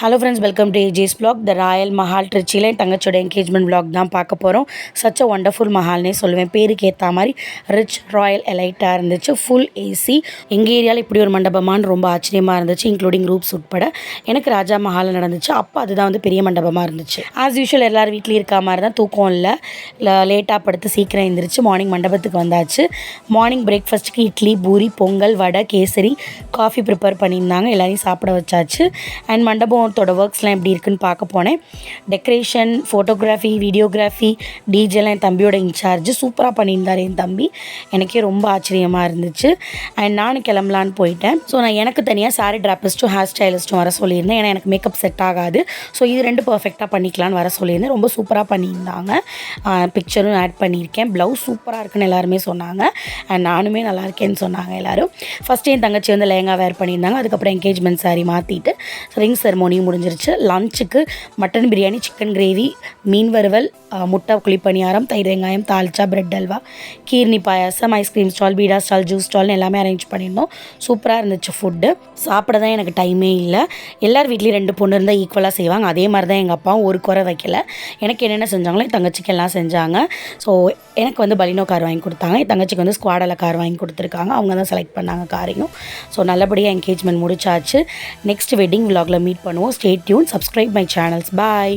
Hello friends, welcome to ஏஜேஸ் vlog. The royal Mahal திருச்சியில் என் தங்கச்சியோட engagement vlog தான் பார்க்க போகிறோம். சச் அ ஒண்டர்ஃபுல் மஹால்னே சொல்லுவேன். பேருக்கு ஏற்ற மாதிரி ரிச் ராயல் எலைட்டாக இருந்துச்சு. Full AC. எங்கள் ஏரியாவில் இப்படி ஒரு மண்டபமானு ரொம்ப ஆச்சரியமாக இருந்துச்சு, இன்க்ளூடிங் ரூப்ஸ் உட்பட. எனக்கு ராஜா மஹாலில் நடந்துச்சு. அப்போ அதுதான் வந்து பெரிய மண்டபமாக இருந்துச்சு. ஆஸ் யூஷுவல் எல்லாரும் வீட்லேயும் இருக்க மாதிரி தான். தூக்கம் இல்லை, லேட்டாக படுத்து சீக்கிரம் எழுந்திரிச்சு மார்னிங் மண்டபத்துக்கு வந்தாச்சு. மார்னிங் பிரேக்ஃபாஸ்ட்டுக்கு இட்லி, பூரி, பொங்கல், வடை, கேசரி, காஃபி ப்ரிப்பேர் பண்ணியிருந்தாங்க. எல்லாரையும் சாப்பிட வச்சாச்சு. அண்ட் மண்டபத்தோட ஒர்க்ஸ்லாம் எப்படி இருக்குன்னு பார்க்க போனேன். டெக்கரேஷன், ஃபோட்டோகிராஃபி, வீடியோகிராஃபி, டிஜேலாம் என் தம்பியோட இன்சார்ஜ் சூப்பராக பண்ணியிருந்தார் என் தம்பி. எனக்கே ரொம்ப ஆச்சரியமாக இருந்துச்சு. அண்ட் நானும் கிளம்பலான்னு போயிட்டேன். ஸோ நான் எனக்கு தனியாக சாரி ட்ராப்பிஸ்ட்டும் ஹேர் ஸ்டைலிஸ்ட்டும் வர சொல்லியிருந்தேன். ஏன்னா எனக்கு மேக்கப் செட் ஆகாது. ஸோ இது ரெண்டு பர்ஃபெக்டாக பண்ணிக்கலான்னு வர சொல்லியிருந்தேன். ரொம்ப சூப்பராக பண்ணியிருந்தாங்க. பிக்சரும் ஆட் பண்ணியிருக்கேன். ப்ளவுஸ் சூப்பராக இருக்குன்னு எல்லாருமே சொன்னாங்க. அண்ட் நானுமே நல்லா இருக்கேன்னு சொன்னாங்க எல்லோரும். ஃபஸ்ட்டு என் தங்கச்சி வந்து லெஹங்கா வேர் பண்ணியிருந்தாங்க. அதுக்கப்புறம் என்கேஜ்மெண்ட் சாரி மாற்றிட்டு ரிங் செரமோனி முடிஞ்சிருச்சு. லஞ்சுக்கு மட்டன் பிரியாணி, சிக்கன் கிரேவி, மீன் வறுவல், முட்டை குழிப்பணியாரம், தயிர் வெங்காயம், தால்ச்சா, பிரெட் அல்வா, கீர்னி பாயாசம், ஐஸ்கிரீம் ஸ்டால், பீடா ஸ்டால், ஜூஸ் ஸ்டால்னு எல்லாமே அரேஞ்ச் பண்ணியிருந்தோம். சூப்பராக இருந்துச்சு ஃபுட்டு. சாப்பிட தான் எனக்கு டைமே இல்லை. எல்லார் வீட்லேயும் 2 பொண்ணு இருந்தால் ஈக்குவலாக செய்வாங்க. அதே மாதிரி தான் எங்கள் அப்பாவும் ஒரு குறை வைக்கல. எனக்கு என்னென்ன செஞ்சாங்களோ என் தங்கச்சிக்கு எல்லாம் செஞ்சாங்க. ஸோ எனக்கு வந்து பலினோ கார் வாங்கி கொடுத்தாங்க. என் தங்கச்சிக்கு வந்து ஸ்குவாடாவில் கார் வாங்கி கொடுத்துருக்காங்க. அவங்க தான் செலக்ட் பண்ணாங்க காரையும். ஸோ நல்லபடியாக என்கேஜ்மெண்ட் முடிச்சாச்சு. நெக்ஸ்ட் வெட்டிங் vlogல மீட் பண்ணுவோம். Stay tune, subscribe my channels. Bye.